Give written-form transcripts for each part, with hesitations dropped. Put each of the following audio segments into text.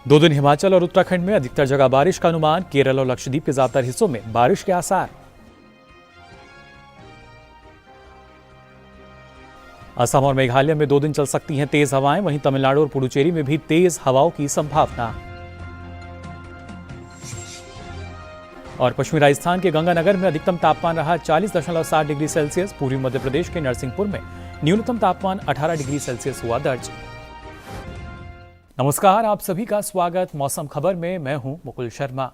2 दिन हिमाचल और उत्तराखंड में अधिकतर जगह बारिश का अनुमान। केरल और लक्षद्वीप के ज्यादातर हिस्सों में बारिश के आसार। असम और मेघालय में 2 दिन चल सकती हैं तेज हवाएं। वहीं तमिलनाडु और पुडुचेरी में भी तेज हवाओं की संभावना। और पश्चिमी राजस्थान के गंगानगर में अधिकतम तापमान रहा 40.7 डिग्री सेल्सियस। पूर्वी मध्य प्रदेश के नरसिंहपुर में न्यूनतम तापमान 18 डिग्री सेल्सियस हुआ दर्ज। नमस्कार, आप सभी का स्वागत मौसम खबर में। मैं हूं मुकुल शर्मा।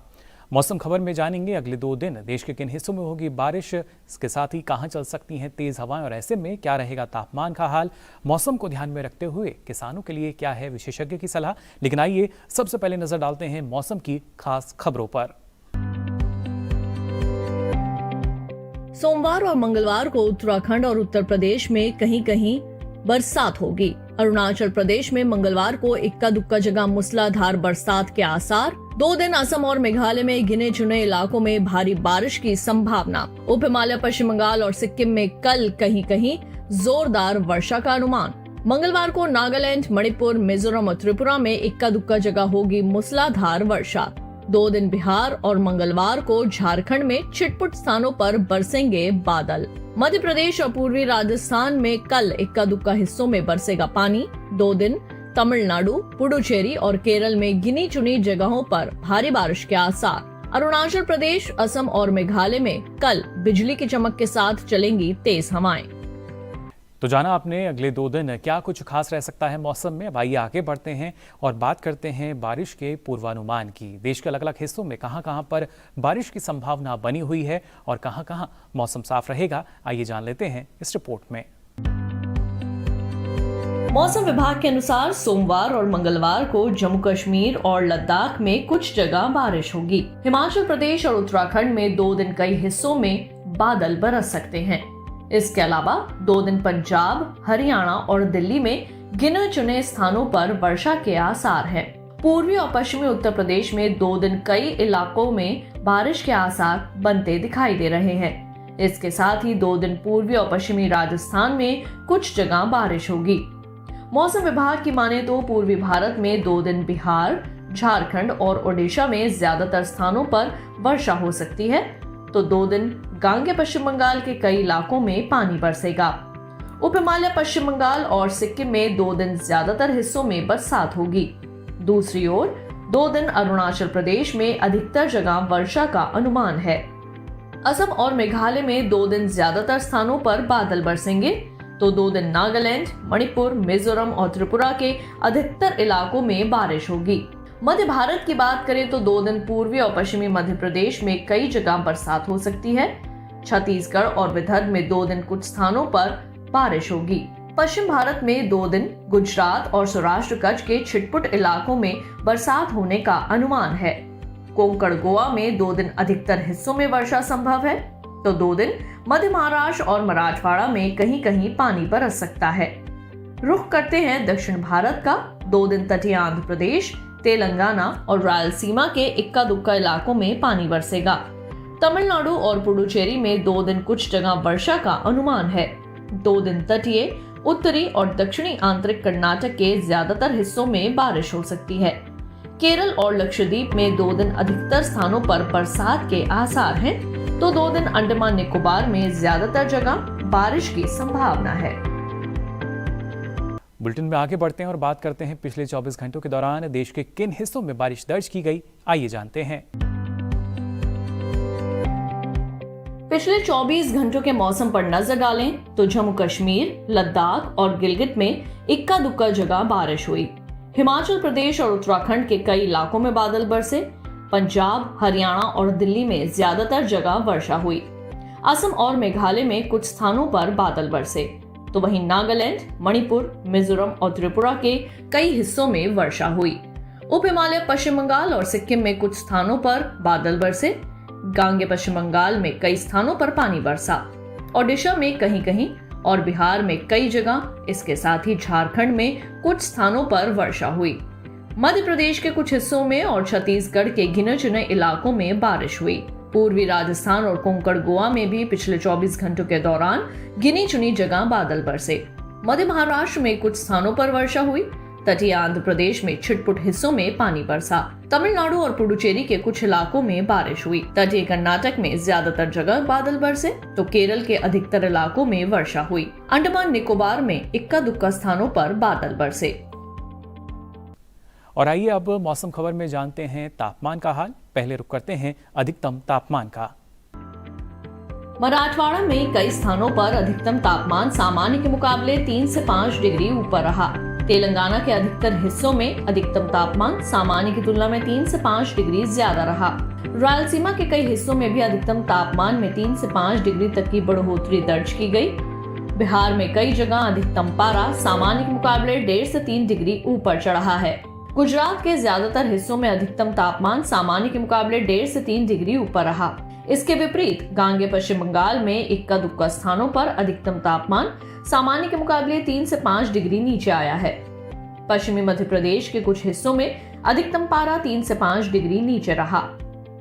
मौसम खबर में जानेंगे अगले 2 दिन देश के किन हिस्सों में होगी बारिश, इसके साथ ही कहां चल सकती हैं तेज हवाएं और ऐसे में क्या रहेगा तापमान का हाल। मौसम को ध्यान में रखते हुए किसानों के लिए क्या है विशेषज्ञ की सलाह। लेकिन आइए सबसे पहले नजर डालते हैं मौसम की खास खबरों पर। सोमवार और मंगलवार को उत्तराखंड और उत्तर प्रदेश में कहीं कहीं बरसात होगी। अरुणाचल प्रदेश में मंगलवार को इक्का दुक्का जगह मूसलाधार बरसात के आसार। 2 दिन असम और मेघालय में गिने चुने इलाकों में भारी बारिश की संभावना। उप हिमालय, पश्चिम बंगाल और सिक्किम में कल कहीं कहीं जोरदार वर्षा का अनुमान। मंगलवार को नागालैंड, मणिपुर, मिजोरम और त्रिपुरा में इक्का दुक्का जगह होगी मूसलाधार वर्षा। 2 दिन बिहार और मंगलवार को झारखंड में छिटपुट स्थानों पर बरसेंगे बादल। मध्य प्रदेश और पूर्वी राजस्थान में कल इक्का दुक्का हिस्सों में बरसेगा पानी। 2 दिन तमिलनाडु, पुडुचेरी और केरल में गिनी चुनी जगहों पर भारी बारिश के आसार। अरुणाचल प्रदेश, असम और मेघालय में कल बिजली की चमक के साथ चलेंगी तेज हवाएं। तो जाना आपने अगले 2 दिन क्या कुछ खास रह सकता है मौसम में। अब आइए आगे बढ़ते हैं और बात करते हैं बारिश के पूर्वानुमान की। देश के अलग अलग हिस्सों में कहां पर बारिश की संभावना बनी हुई है और कहां मौसम साफ रहेगा, आइए जान लेते हैं इस रिपोर्ट में। मौसम विभाग के अनुसार सोमवार और मंगलवार को जम्मू कश्मीर और लद्दाख में कुछ जगह बारिश होगी। हिमाचल प्रदेश और उत्तराखंड में 2 दिन कई हिस्सों में बादल बरस सकते हैं। इसके अलावा 2 दिन पंजाब, हरियाणा और दिल्ली में गिने चुने स्थानों पर वर्षा के आसार हैं। पूर्वी और पश्चिमी उत्तर प्रदेश में 2 दिन कई इलाकों में बारिश के आसार बनते दिखाई दे रहे हैं। इसके साथ ही 2 दिन पूर्वी और पश्चिमी राजस्थान में कुछ जगह बारिश होगी। मौसम विभाग की माने तो पूर्वी भारत में 2 दिन बिहार, झारखंड और ओडिशा में ज्यादातर स्थानों पर वर्षा हो सकती है, तो 2 दिन गांगे पश्चिम बंगाल के कई इलाकों में पानी बरसेगा। उप हिमालय, पश्चिम बंगाल और सिक्किम में 2 दिन ज्यादातर हिस्सों में बरसात होगी। दूसरी ओर 2 दिन अरुणाचल प्रदेश में अधिकतर जगह वर्षा का अनुमान है। असम और मेघालय में 2 दिन ज्यादातर स्थानों पर बादल बरसेंगे, तो 2 दिन नागालैंड, मणिपुर, मिजोरम और त्रिपुरा के अधिकतर इलाकों में बारिश होगी। मध्य भारत की बात करें तो 2 दिन पूर्वी और पश्चिमी मध्य प्रदेश में कई जगह बरसात हो सकती है। छत्तीसगढ़ और विदर्भ में 2 दिन कुछ स्थानों पर बारिश होगी। पश्चिम भारत में 2 दिन गुजरात और सौराष्ट्र कच्छ के छिटपुट इलाकों में बरसात होने का अनुमान है। कोंकण, गोवा में 2 दिन अधिकतर हिस्सों में वर्षा संभव है, तो 2 दिन मध्य महाराष्ट्र और मराठवाड़ा में कहीं कहीं पानी बरस सकता है। रुख करते हैं दक्षिण भारत का। 2 दिन तटीय आंध्र प्रदेश, तेलंगाना और रायलसीमा के इक्का दुक्का इलाकों में पानी बरसेगा। तमिलनाडु और पुडुचेरी में 2 दिन कुछ जगह वर्षा का अनुमान है। 2 दिन तटीय, उत्तरी और दक्षिणी आंतरिक कर्नाटक के ज्यादातर हिस्सों में बारिश हो सकती है। केरल और लक्षद्वीप में 2 दिन अधिकतर स्थानों पर बरसात के आसार हैं, तो 2 दिन अंडमान निकोबार में ज्यादातर जगह बारिश की संभावना है। बुलेटिन में आगे बढ़ते हैं और बात करते हैं पिछले 24 घंटों के दौरान देश के किन हिस्सों में बारिश दर्ज की गई, आइए जानते हैं। पिछले 24 घंटों के मौसम पर नजर डालें तो जम्मू कश्मीर, लद्दाख और गिलगित में इक्का दुक्का जगह बारिश हुई। हिमाचल प्रदेश और उत्तराखंड के कई इलाकों में बादल बरसे। पंजाब, हरियाणा और दिल्ली में ज्यादातर जगह वर्षा हुई। असम और मेघालय में कुछ स्थानों पर बादल बरसे, तो वहीं नागालैंड, मणिपुर, मिजोरम और त्रिपुरा के कई हिस्सों में वर्षा हुई। उप हिमालय, पश्चिम बंगाल और सिक्किम में कुछ स्थानों पर बादल बरसे। गांगे पश्चिम बंगाल में कई स्थानों पर पानी बरसा। ओडिशा में कहीं कहीं और बिहार में कई जगह, इसके साथ ही झारखंड में कुछ स्थानों पर वर्षा हुई। मध्य प्रदेश के कुछ हिस्सों में और छत्तीसगढ़ के गिने चुने इलाकों में बारिश हुई। पूर्वी राजस्थान और कोंकण, गोवा में भी पिछले 24 घंटों के दौरान गिनी चुनी जगह बादल बरसे। मध्य महाराष्ट्र में कुछ स्थानों पर वर्षा हुई। तटीय आंध्र प्रदेश में छिटपुट हिस्सों में पानी बरसा। तमिलनाडु और पुडुचेरी के कुछ इलाकों में बारिश हुई। तटीय कर्नाटक में ज्यादातर जगह बादल बरसे तो केरल के अधिकतर इलाकों में वर्षा हुई। अंडमान निकोबार में इक्का दुक्का स्थानों पर बादल बरसे। और आइए अब मौसम खबर में जानते हैं तापमान का हाल। पहले रुक करते हैं अधिकतम तापमान का। मराठवाड़ा में कई स्थानों पर अधिकतम तापमान सामान्य के मुकाबले 3 से 5 डिग्री ऊपर रहा। तेलंगाना के अधिकतर हिस्सों में अधिकतम तापमान सामान्य की तुलना में 3 से 5 डिग्री ज्यादा रहा। रायलसीमा के कई हिस्सों में भी अधिकतम तापमान में 3 से 5 डिग्री तक की बढ़ोतरी दर्ज की गई। बिहार में कई जगह अधिकतम पारा सामान्य के मुकाबले 1.5 से 3 डिग्री ऊपर चढ़ा है। गुजरात के ज्यादातर हिस्सों में अधिकतम तापमान सामान्य के मुकाबले 1.5 से 3 डिग्री ऊपर रहा। इसके विपरीत गांगे पश्चिम बंगाल में इक्का दुक्का स्थानों पर अधिकतम तापमान सामान्य के मुकाबले 3 से 5 डिग्री नीचे आया है। पश्चिमी मध्य प्रदेश के कुछ हिस्सों में अधिकतम पारा 3 से 5 डिग्री नीचे रहा।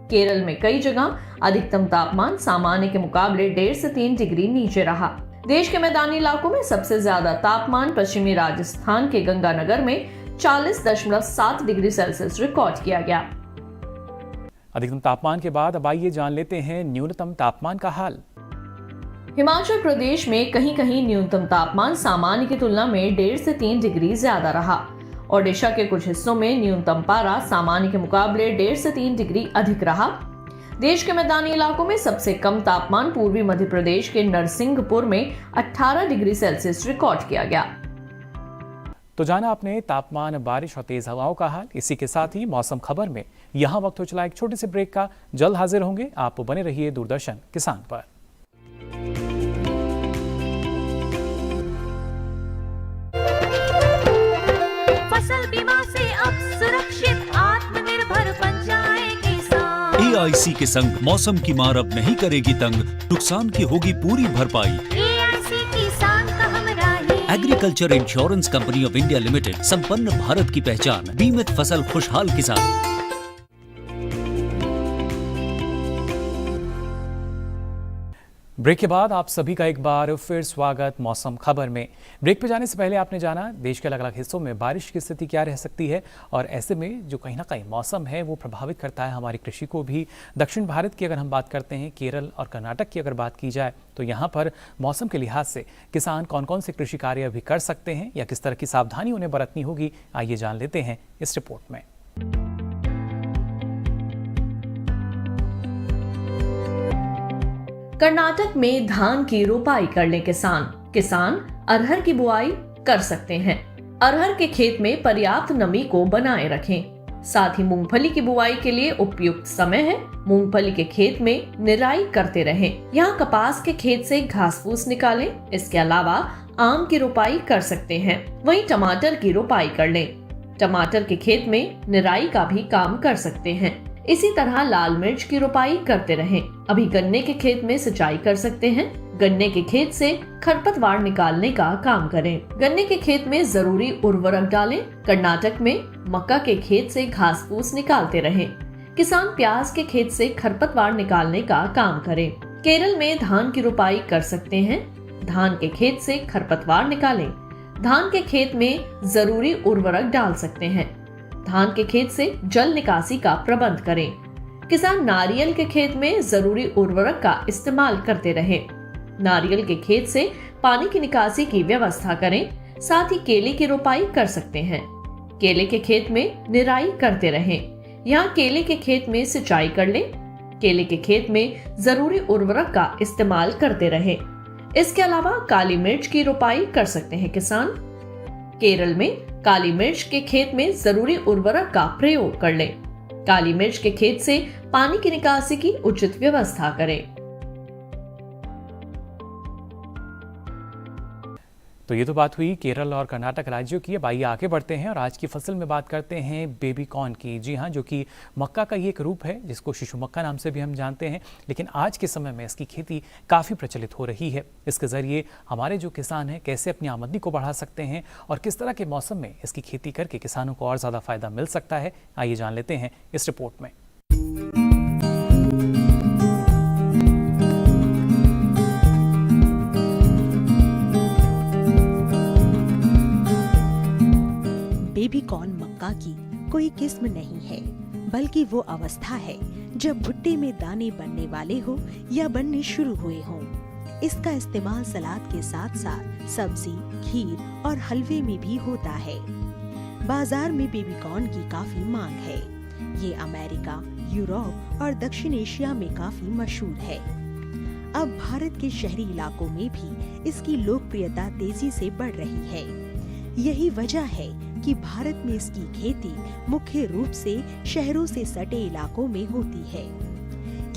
केरल में कई जगह अधिकतम तापमान सामान्य के मुकाबले 1.5 से 3 डिग्री नीचे रहा। देश के मैदानी इलाकों में सबसे ज्यादा तापमान पश्चिमी राजस्थान के गंगानगर में 40.7 डिग्री सेल्सियस रिकॉर्ड किया गया। अधिकतम तापमान के बाद अब आइए जान लेते हैं न्यूनतम तापमान का हाल। हिमाचल प्रदेश में कहीं कहीं न्यूनतम तापमान सामान्य की तुलना में 1.5 से 3 डिग्री ज्यादा रहा। ओडिशा के कुछ हिस्सों में न्यूनतम पारा सामान्य के मुकाबले 1.5 से 3 डिग्री अधिक रहा। देश के मैदानी इलाकों में सबसे कम तापमान पूर्वी मध्य प्रदेश के नरसिंहपुर में 18 डिग्री सेल्सियस रिकॉर्ड किया गया। तो जाना आपने तापमान, बारिश और तेज हवाओं का हाल। इसी के साथ ही मौसम खबर में यहाँ वक्त हो चला एक छोटे से ब्रेक का। जल्द हाजिर होंगे। आप बने रहिए दूरदर्शन किसान पर। फसल बीमा से अब सुरक्षित आत्मनिर्भर बन जाए किसान। AIC के संग मौसम की मार अब नहीं करेगी तंग, नुकसान की होगी पूरी भरपाई। AIC किसान का हमराही। Agriculture insurance company of India limited, संपन्न भारत की पहचान, बीमित फसल खुशहाल किसान। ब्रेक के बाद आप सभी का एक बार फिर स्वागत मौसम खबर में। ब्रेक पे जाने से पहले आपने जाना देश के अलग अलग हिस्सों में बारिश की स्थिति क्या रह सकती है, और ऐसे में जो कहीं ना कहीं मौसम है वो प्रभावित करता है हमारी कृषि को भी। दक्षिण भारत की अगर हम बात करते हैं, केरल और कर्नाटक की अगर बात की जाए, तो यहाँ पर मौसम के लिहाज से किसान कौन कौन से कृषि कार्य भी कर सकते हैं या किस तरह की सावधानी उन्हें बरतनी होगी, आइए जान लेते हैं इस रिपोर्ट में। कर्नाटक में धान की रोपाई कर ले किसान अरहर की बुआई कर सकते हैं। अरहर के खेत में पर्याप्त नमी को बनाए रखें। साथ ही मूंगफली की बुआई के लिए उपयुक्त समय है। मूंगफली के खेत में निराई करते रहें। यहाँ कपास के खेत से घास फूस निकालें। इसके अलावा आम की रोपाई कर सकते हैं। वहीं टमाटर की रोपाई कर लें। टमाटर के खेत में निराई का भी काम कर सकते हैं। इसी तरह लाल मिर्च की रोपाई करते रहें। अभी गन्ने के खेत में सिंचाई कर सकते हैं। गन्ने के खेत से खरपतवार निकालने का काम करें। गन्ने के खेत में जरूरी उर्वरक डालें। कर्नाटक में मक्का के खेत से घास फूस निकालते रहें। किसान प्याज के खेत से खरपतवार निकालने का काम करें। केरल में धान की रोपाई कर सकते हैं। धान के खेत से खरपतवार निकालें। धान के खेत में जरूरी उर्वरक डाल सकते हैं। धान के खेत से जल निकासी का प्रबंध करें। किसान नारियल के खेत में जरूरी उर्वरक का इस्तेमाल करते रहें। नारियल के खेत से पानी की निकासी की व्यवस्था करें। साथ ही केले की रोपाई कर सकते हैं। केले के खेत में निराई करते रहें। यहाँ केले के खेत में सिंचाई कर लें। केले के खेत में जरूरी उर्वरक का इस्तेमाल करते रहें। इसके अलावा काली मिर्च की रोपाई कर सकते हैं किसान। केरल में काली मिर्च के खेत में जरूरी उर्वरक का प्रयोग कर लें। काली मिर्च के खेत से पानी की निकासी की उचित व्यवस्था करें। तो ये तो बात हुई केरल और कर्नाटक राज्यों की। अब आइए आगे बढ़ते हैं और आज की फसल में बात करते हैं बेबी कॉर्न की। जी हाँ, जो कि मक्का का ही एक रूप है जिसको शिशु मक्का नाम से भी हम जानते हैं, लेकिन आज के समय में इसकी खेती काफ़ी प्रचलित हो रही है। इसके ज़रिए हमारे जो किसान हैं कैसे अपनी आमदनी को बढ़ा सकते हैं और किस तरह के मौसम में इसकी खेती करके किसानों को और ज़्यादा फ़ायदा मिल सकता है, आइए जान लेते हैं इस रिपोर्ट में। बेबी कॉर्न मक्का की कोई किस्म नहीं है, बल्कि वो अवस्था है जब भुट्टे में दाने बनने वाले हो या बनने शुरू हुए हों। इसका इस्तेमाल सलाद के साथ साथ सब्जी, खीर और हलवे में भी होता है। बाजार में बेबी कॉर्न की काफी मांग है। ये अमेरिका, यूरोप और दक्षिण एशिया में काफी मशहूर है। अब भारत के शहरी इलाकों में भी इसकी लोकप्रियता तेजी से बढ़ रही है। यही वजह है कि भारत में इसकी खेती मुख्य रूप से शहरों से सटे इलाकों में होती है।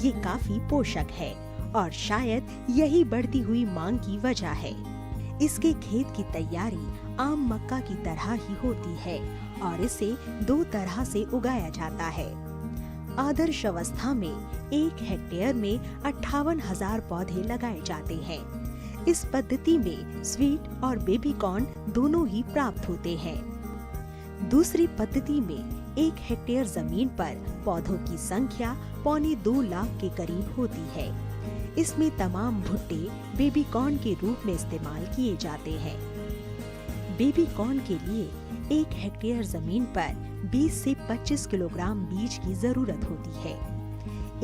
ये काफी पोषक है और शायद यही बढ़ती हुई मांग की वजह है। इसके खेत की तैयारी आम मक्का की तरह ही होती है और इसे 2 तरह से उगाया जाता है। आदर्श अवस्था में 1 हेक्टेयर में 58,000 पौधे लगाए जाते हैं। इस पद्धति में स्वीट और बेबी कॉर्न दोनों ही प्राप्त होते हैं। दूसरी पद्धति में 1 हेक्टेयर जमीन पर पौधों की संख्या 2.25 लाख के करीब होती है। इसमें तमाम भुट्टे बेबी कॉर्न के रूप में इस्तेमाल किए जाते हैं। बेबी कॉर्न के लिए 1 हेक्टेयर जमीन पर 20 से 25 किलोग्राम बीज की जरूरत होती है।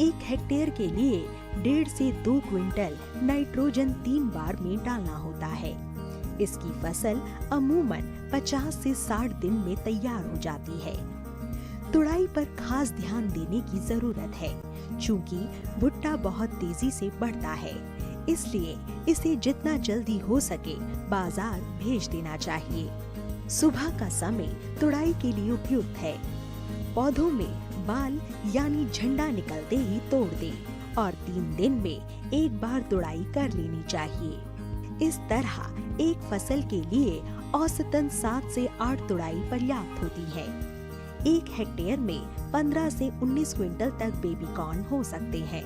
1 हेक्टेयर के लिए 1.5 से 2 क्विंटल नाइट्रोजन 3 बार में डालना होता है। इसकी फसल अमूमन 50 से 60 दिन में तैयार हो जाती है। तुड़ाई पर खास ध्यान देने की जरूरत है, चूंकि भुट्टा बहुत तेजी से बढ़ता है, इसलिए इसे जितना जल्दी हो सके बाजार भेज देना चाहिए। सुबह का समय तुड़ाई के लिए उपयुक्त है। पौधों में बाल यानी झंडा निकलते ही तोड़ दें और 3 दिन में 1 बार तुड़ाई कर लेनी चाहिए। इस तरह एक फसल के लिए औसतन 7 से 8 तुड़ाई पर्याप्त होती है। 1 हेक्टेयर में 15 से 19 क्विंटल तक बेबी कॉर्न हो सकते हैं।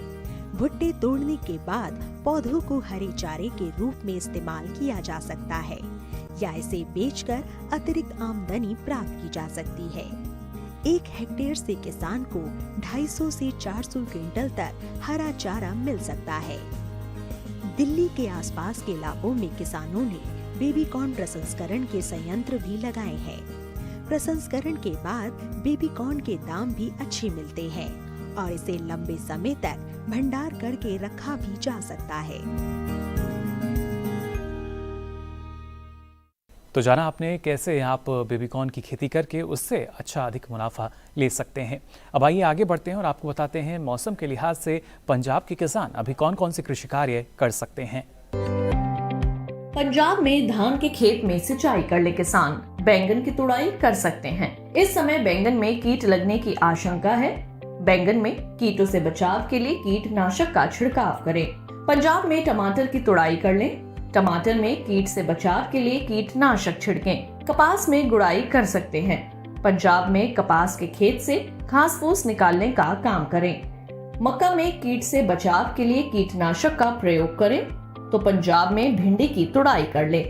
भुट्टे तोड़ने के बाद पौधों को हरे चारे के रूप में इस्तेमाल किया जा सकता है या इसे बेचकर अतिरिक्त आमदनी प्राप्त की जा सकती है। 1 हेक्टेयर से किसान को 250 से 400 क्विंटल तक हरा चारा मिल सकता है। दिल्ली के आसपास के इलाकों में किसानों ने बेबी कॉर्न प्रसंस्करण के संयंत्र भी लगाए हैं। प्रसंस्करण के बाद बेबी कॉर्न के दाम भी अच्छे मिलते हैं और इसे लंबे समय तक भंडार करके रखा भी जा सकता है। तो जाना आपने कैसे आप बेबी कॉर्न की खेती करके उससे अच्छा अधिक मुनाफा ले सकते हैं। अब आइए आगे बढ़ते हैं और आपको बताते हैं मौसम के लिहाज से पंजाब के किसान अभी कौन कौन से कृषि कार्य कर सकते हैं। पंजाब में धान के खेत में सिंचाई कर ले किसान बैंगन की तुड़ाई कर सकते हैं। इस समय बैंगन में कीट लगने की आशंका है। बैंगन में कीटों से बचाव के लिए कीटनाशक का छिड़काव करें। पंजाब में टमाटर की तुड़ाई कर लें। टमाटर में कीट से बचाव के लिए कीटनाशक छिड़कें। कपास में गुड़ाई कर सकते हैं। पंजाब में कपास के खेत से घास फूस निकालने का काम करें। मक्का में कीट से बचाव के लिए कीटनाशक का प्रयोग करें। तो पंजाब में भिंडी की तुड़ाई कर ले।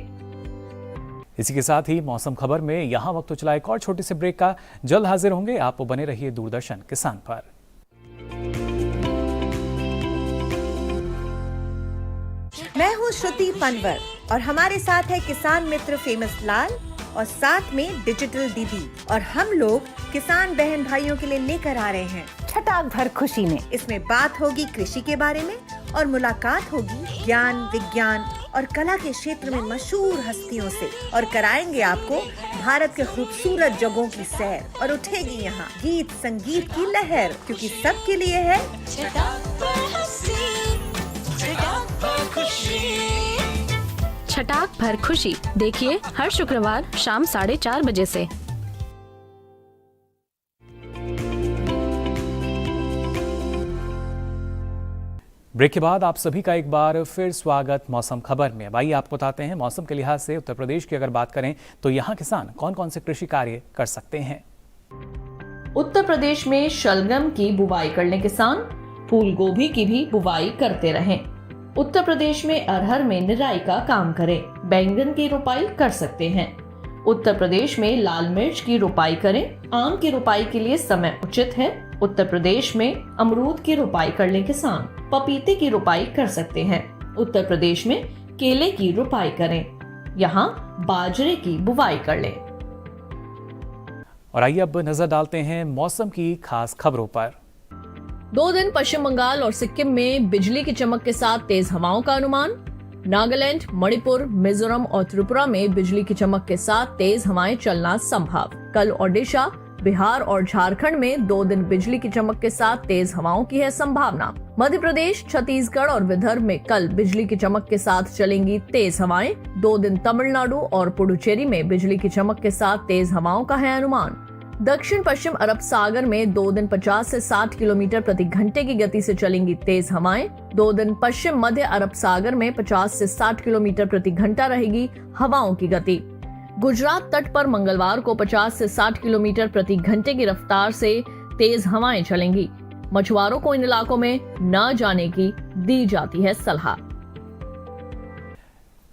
इसी के साथ ही मौसम खबर में यहाँ वक्त तो चला एक और छोटे से ब्रेक का। जल्द हाजिर होंगे। आप बने रहिए दूरदर्शन किसान पर। मैं हूँ श्रुति पनवर और हमारे साथ है किसान मित्र फेमस लाल और साथ में डिजिटल दीदी, और हम लोग किसान बहन भाइयों के लिए लेकर आ रहे हैं छटाक भर खुशी में। इसमें बात होगी कृषि के बारे में और मुलाकात होगी ज्ञान, विज्ञान और कला के क्षेत्र में मशहूर हस्तियों से, और कराएंगे आपको भारत के खूबसूरत जगहों की सैर, और उठेगी यहाँ गीत संगीत की लहर, क्योंकि सबके लिए है छटाक भर खुशी। देखिए हर शुक्रवार शाम 4:30 बजे से। ब्रेक के बाद आप सभी का एक बार फिर स्वागत मौसम खबर में। भाई आपको बताते हैं मौसम के लिहाज से उत्तर प्रदेश की अगर बात करें तो यहाँ किसान कौन कौन से कृषि कार्य कर सकते हैं। उत्तर प्रदेश में शलगम की बुवाई करने किसान फूल गोभी की भी बुवाई करते रहें। उत्तर प्रदेश में अरहर में निराई का काम करें। बैंगन की रोपाई कर सकते हैं। उत्तर प्रदेश में लाल मिर्च की रोपाई करें। आम की रोपाई के लिए समय उचित है। उत्तर प्रदेश में अमरूद की रोपाई कर ले किसान। पपीते की रोपाई कर सकते हैं। उत्तर प्रदेश में केले की रोपाई करें। यहाँ बाजरे की बुवाई कर लें। और आइए अब नजर डालते हैं मौसम की खास खबरों पर। 2 दिन पश्चिम बंगाल और सिक्किम में बिजली की चमक के साथ तेज हवाओं का अनुमान। नागालैंड, मणिपुर, मिजोरम और त्रिपुरा में बिजली की चमक के साथ तेज हवाएं चलना संभव। कल ओडिशा, बिहार और झारखंड में 2 दिन बिजली की चमक के साथ तेज हवाओं की है संभावना। मध्य प्रदेश, छत्तीसगढ़ और विदर्भ में कल बिजली की चमक के साथ चलेंगी तेज हवाएं। 2 दिन तमिलनाडु और पुडुचेरी में बिजली की चमक के साथ तेज हवाओं का है अनुमान। दक्षिण पश्चिम अरब सागर में 2 दिन 50 से 60 किलोमीटर प्रति घंटे की गति से चलेंगी तेज हवाएं। 2 दिन पश्चिम मध्य अरब सागर में 50 से 60 किलोमीटर प्रति घंटा रहेगी हवाओं की गति। गुजरात तट पर मंगलवार को 50 से 60 किलोमीटर प्रति घंटे की रफ्तार से तेज हवाएं चलेंगी। मछुआरों को इन इलाकों में न जाने की दी जाती है सलाह।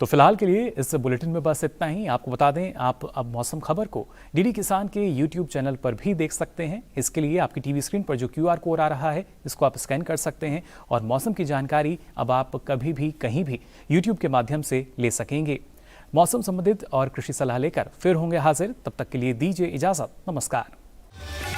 तो फिलहाल के लिए इस बुलेटिन में बस इतना ही। आपको बता दें, आप अब मौसम खबर को डीडी किसान के यूट्यूब चैनल पर भी देख सकते हैं। इसके लिए आपकी टीवी स्क्रीन पर जो QR कोड आ रहा है, इसको आप स्कैन कर सकते हैं और मौसम की जानकारी अब आप कभी भी कहीं भी यूट्यूब के माध्यम से ले सकेंगे। मौसम संबंधित और कृषि सलाह लेकर फिर होंगे हाजिर। तब तक के लिए दीजिए इजाजत। नमस्कार।